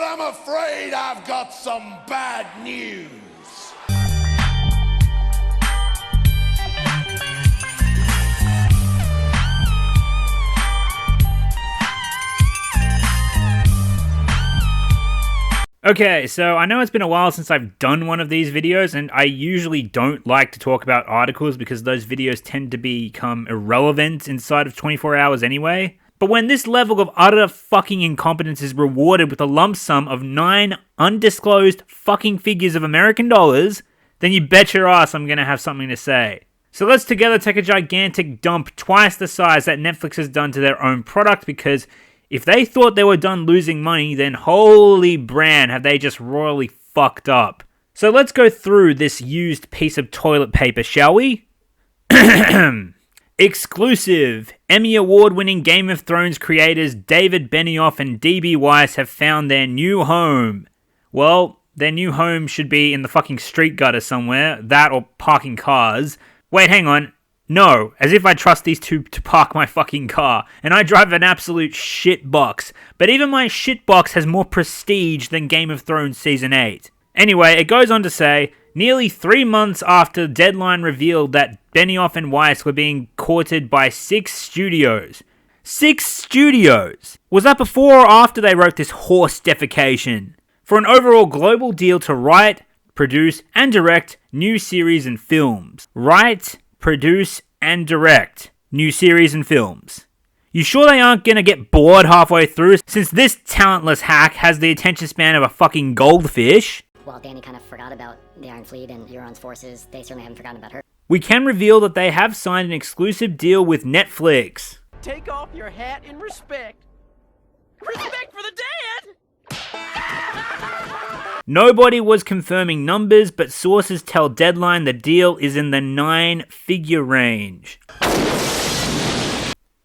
I'm afraid I've got some bad news. Okay, so I know it's been a while since I've done one of these videos, and I usually don't like to talk about articles because those videos tend to become irrelevant inside of 24 hours anyway. But when this level of utter fucking incompetence is rewarded with a lump sum of 9 undisclosed fucking figures of American dollars, then you bet your ass I'm gonna have something to say. So let's together take a gigantic dump twice the size that Netflix has done to their own product, because if they thought they were done losing money, then holy brand have they just royally fucked up. So let's go through this used piece of toilet paper, shall we? Exclusive! Emmy Award-winning Game of Thrones creators David Benioff and D.B. Weiss have found their new home. Well, their new home should be in the fucking street gutter somewhere, that or parking cars. Wait, hang on. No, as if I trust these two to park my fucking car, and I drive an absolute shit box. But even my shit box has more prestige than Game of Thrones Season 8. Anyway, it goes on to say, nearly 3 months after Deadline revealed that Benioff and Weiss were being courted by 6 studios. 6 studios! Was that before or after they wrote this horse defecation? For an overall global deal to write, produce, and direct new series and films. Write, produce, and direct new series and films. You sure they aren't gonna get bored halfway through, since this talentless hack has the attention span of a fucking goldfish? While Dany kind of forgot about the Iron Fleet and Euron's forces, they certainly haven't forgotten about her. We can reveal that they have signed an exclusive deal with Netflix. Take off your hat in respect. Respect for the dead! Nobody was confirming numbers, but sources tell Deadline the deal is in the 9-figure range.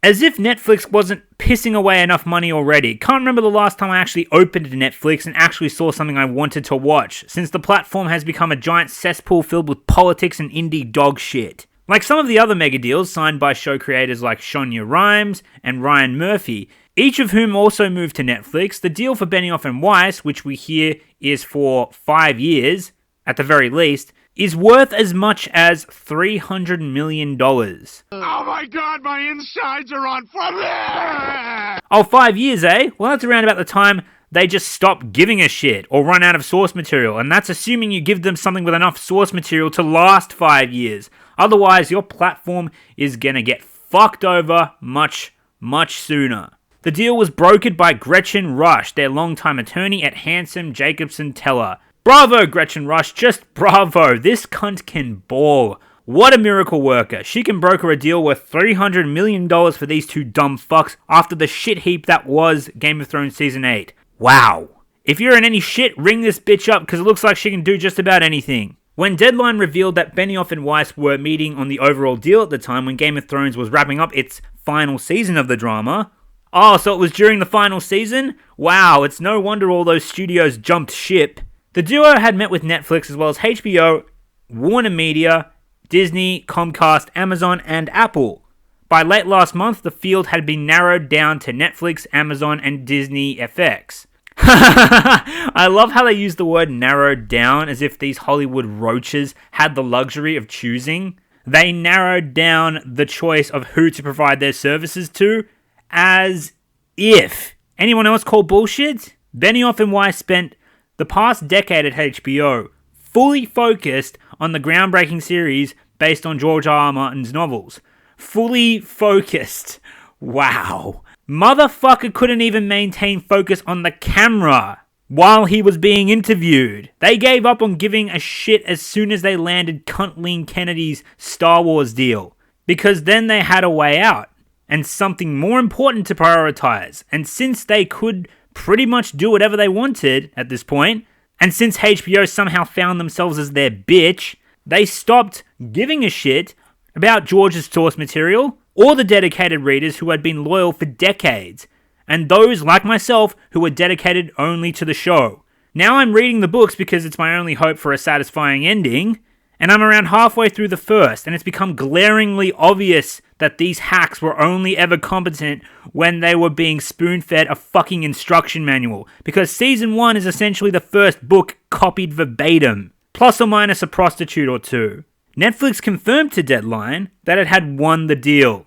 As if Netflix wasn't pissing away enough money already. Can't remember the last time I actually opened Netflix and actually saw something I wanted to watch, since the platform has become a giant cesspool filled with politics and indie dog shit. Like some of the other mega deals signed by show creators like Shonda Rhimes and Ryan Murphy, each of whom also moved to Netflix, the deal for Benioff and Weiss, which we hear is for 5 years, at the very least, is worth as much as $300 million. Oh my god, my insides are on fire! Oh, 5 years, eh? Well, that's around about the time they just stop giving a shit or run out of source material, and that's assuming you give them something with enough source material to last 5 years. Otherwise, your platform is gonna get fucked over much, much sooner. The deal was brokered by Gretchen Rush, their longtime attorney at Hanson Jacobson Teller. Bravo, Gretchen Rush, just bravo. This cunt can ball. What a miracle worker. She can broker a deal worth $300 million for these two dumb fucks after the shit heap that was Game of Thrones Season 8. Wow. If you're in any shit, ring this bitch up because it looks like she can do just about anything. When Deadline revealed that Benioff and Weiss were meeting on the overall deal at the time when Game of Thrones was wrapping up its final season of the drama... Oh, so it was during the final season? Wow, it's no wonder all those studios jumped ship. The duo had met with Netflix as well as HBO, Warner Media, Disney, Comcast, Amazon, and Apple. By late last month, the field had been narrowed down to Netflix, Amazon, and Disney FX. I love how they use the word narrowed down as if these Hollywood roaches had the luxury of choosing. They narrowed down the choice of who to provide their services to, as if. Anyone else call bullshit? Benioff and Weiss spent the past decade at HBO fully focused on the groundbreaking series based on George R.R. Martin's novels. Fully focused. Wow. Motherfucker couldn't even maintain focus on the camera while he was being interviewed. They gave up on giving a shit as soon as they landed Kathleen Kennedy's Star Wars deal, because then they had a way out and something more important to prioritize. And since they could pretty much do whatever they wanted at this point, and since HBO somehow found themselves as their bitch, they stopped giving a shit about George's source material or the dedicated readers who had been loyal for decades, and those like myself who were dedicated only to the show. Now I'm reading the books because it's my only hope for a satisfying ending, And I'm around halfway through the first, and it's become glaringly obvious that these hacks were only ever competent when they were being spoon-fed a fucking instruction manual, because Season 1 is essentially the first book copied verbatim, plus or minus a prostitute or two. Netflix confirmed to Deadline that it had won the deal.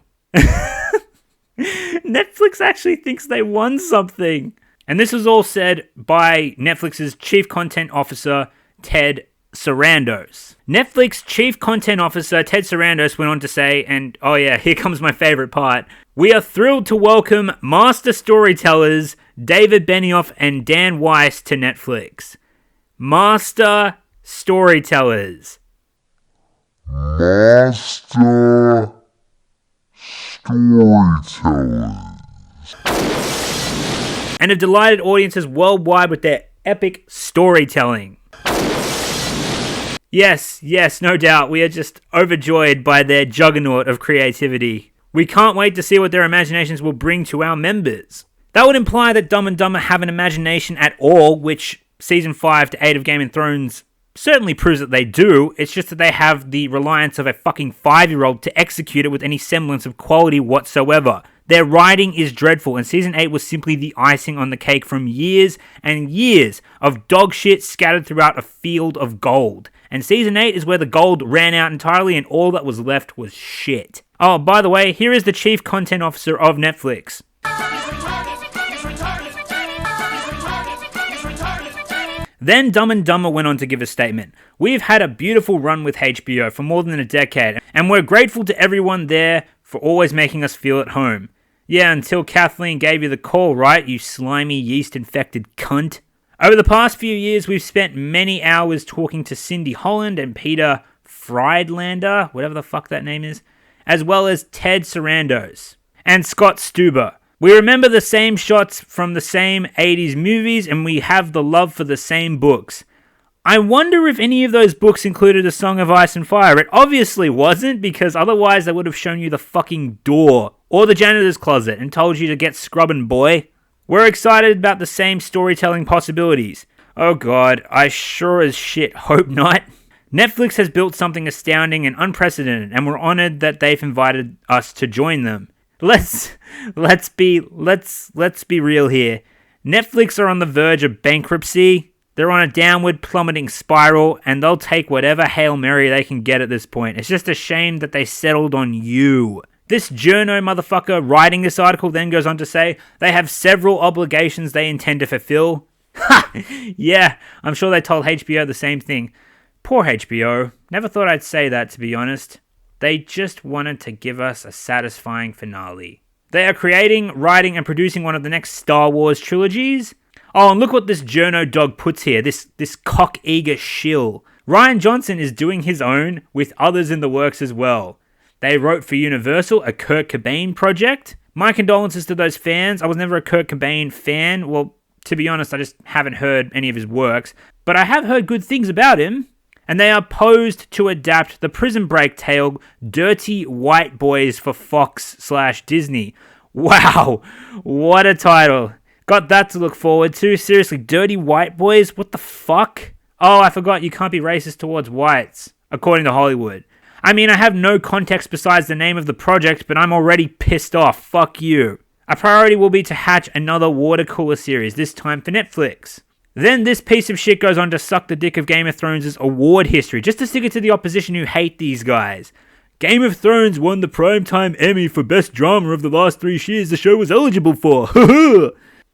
Netflix actually thinks they won something. And this was all said by Netflix's Chief Content Officer, Ted Sarandos. Netflix Chief Content Officer Ted Sarandos went on to say, and oh yeah, here comes my favorite part, "We are thrilled to welcome master storytellers David Benioff and Dan Weiss to Netflix." Master storytellers. Master storytellers. And have delighted audiences worldwide with their epic storytelling. Yes, no doubt, we are just overjoyed by their juggernaut of creativity. We can't wait to see what their imaginations will bring to our members. That would imply that Dumb and Dumber have an imagination at all, which Season 5 to 8 of Game of Thrones certainly proves that they do. It's just that they have the reliance of a fucking 5-year-old to execute it with any semblance of quality whatsoever. Their writing is dreadful, and Season 8 was simply the icing on the cake from years and years of dog shit scattered throughout a field of gold. And Season 8 is where the gold ran out entirely and all that was left was shit. Oh, by the way, here is the Chief Content Officer of Netflix. Then Dumb and Dumber went on to give a statement. "We've had a beautiful run with HBO for more than a decade, and we're grateful to everyone there for always making us feel at home. Yeah, until Kathleen gave you the call, right, you slimy, yeast-infected cunt? Over the past few years, we've spent many hours talking to Cindy Holland and Peter Friedlander, whatever the fuck that name is, as well as Ted Sarandos and Scott Stuber. We remember the same shots from the same 80s movies, and we have the love for the same books. I wonder if any of those books included A Song of Ice and Fire. It obviously wasn't, because otherwise they would have shown you the fucking door or the janitor's closet and told you to get scrubbing, boy. We're excited about the same storytelling possibilities. Oh god, I sure as shit hope not. Netflix has built something astounding and unprecedented, and we're honored that they've invited us to join them. Let's be real here. Netflix are on the verge of bankruptcy. They're on a downward plummeting spiral, and they'll take whatever Hail Mary they can get at this point. It's just a shame that they settled on you. This journo motherfucker writing this article then goes on to say they have several obligations they intend to fulfill. Ha! Yeah, I'm sure they told HBO the same thing. Poor HBO. Never thought I'd say that, to be honest. They just wanted to give us a satisfying finale. They are creating, writing, and producing one of the next Star Wars trilogies. Oh, and look what this journo dog puts here, this cock-eager shill. Rian Johnson is doing his own, with others in the works as well. They wrote for Universal, a Kurt Cobain project. My condolences to those fans. I was never a Kurt Cobain fan. Well, to be honest, I just haven't heard any of his works. But I have heard good things about him. And they are posed to adapt the Prison Break tale Dirty White Boys for Fox/Disney. Wow, what a title. Got that to look forward to. Seriously, Dirty White Boys? What the fuck? Oh, I forgot you can't be racist towards whites, according to Hollywood. I mean, I have no context besides the name of the project, but I'm already pissed off. Fuck you. A priority will be to hatch another water cooler series, this time for Netflix. Then this piece of shit goes on to suck the dick of Game of Thrones' award history, just to stick it to the opposition who hate these guys. Game of Thrones won the Primetime Emmy for Best Drama of the last 3 years the show was eligible for.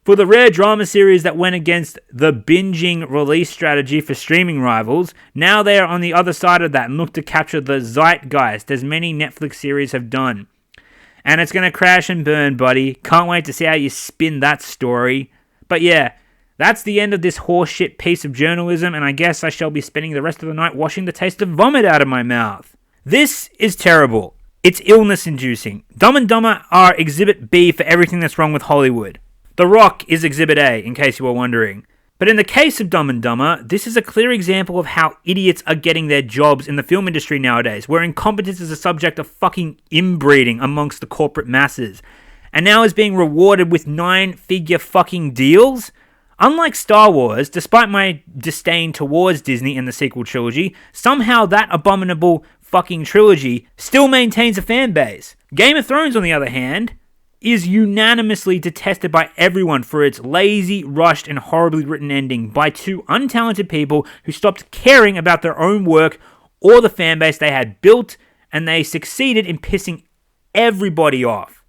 For the rare drama series that went against the binging release strategy for streaming rivals, now they are on the other side of that and look to capture the zeitgeist, as many Netflix series have done. And it's going to crash and burn, buddy. Can't wait to see how you spin that story. But yeah, that's the end of this horseshit piece of journalism, and I guess I shall be spending the rest of the night washing the taste of vomit out of my mouth. This is terrible. It's illness-inducing. Dumb and Dumber are Exhibit B for everything that's wrong with Hollywood. The Rock is Exhibit A, in case you were wondering. But in the case of Dumb and Dumber, this is a clear example of how idiots are getting their jobs in the film industry nowadays, where incompetence is a subject of fucking inbreeding amongst the corporate masses, and now is being rewarded with 9-figure fucking deals? Unlike Star Wars, despite my disdain towards Disney and the sequel trilogy, somehow that abominable fucking trilogy still maintains a fan base. Game of Thrones, on the other hand, is unanimously detested by everyone for its lazy, rushed, and horribly written ending by two untalented people who stopped caring about their own work or the fan base they had built, and they succeeded in pissing everybody off.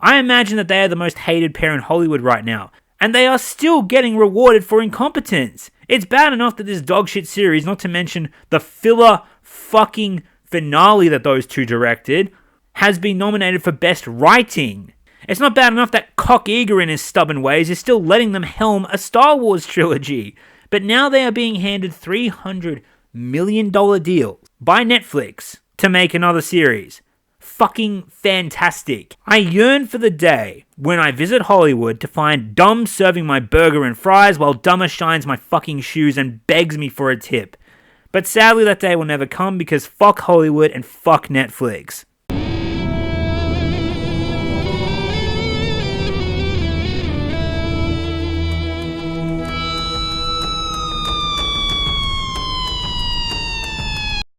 I imagine that they are the most hated pair in Hollywood right now, and they are still getting rewarded for incompetence. It's bad enough that this dogshit series, not to mention the filler fucking finale that those two directed, has been nominated for Best Writing. It's not bad enough that Cock Eager in his stubborn ways is still letting them helm a Star Wars trilogy. But now they are being handed $300 million deals by Netflix to make another series. Fucking fantastic. I yearn for the day when I visit Hollywood to find Dumb serving my burger and fries while Dumber shines my fucking shoes and begs me for a tip. But sadly that day will never come because fuck Hollywood and fuck Netflix.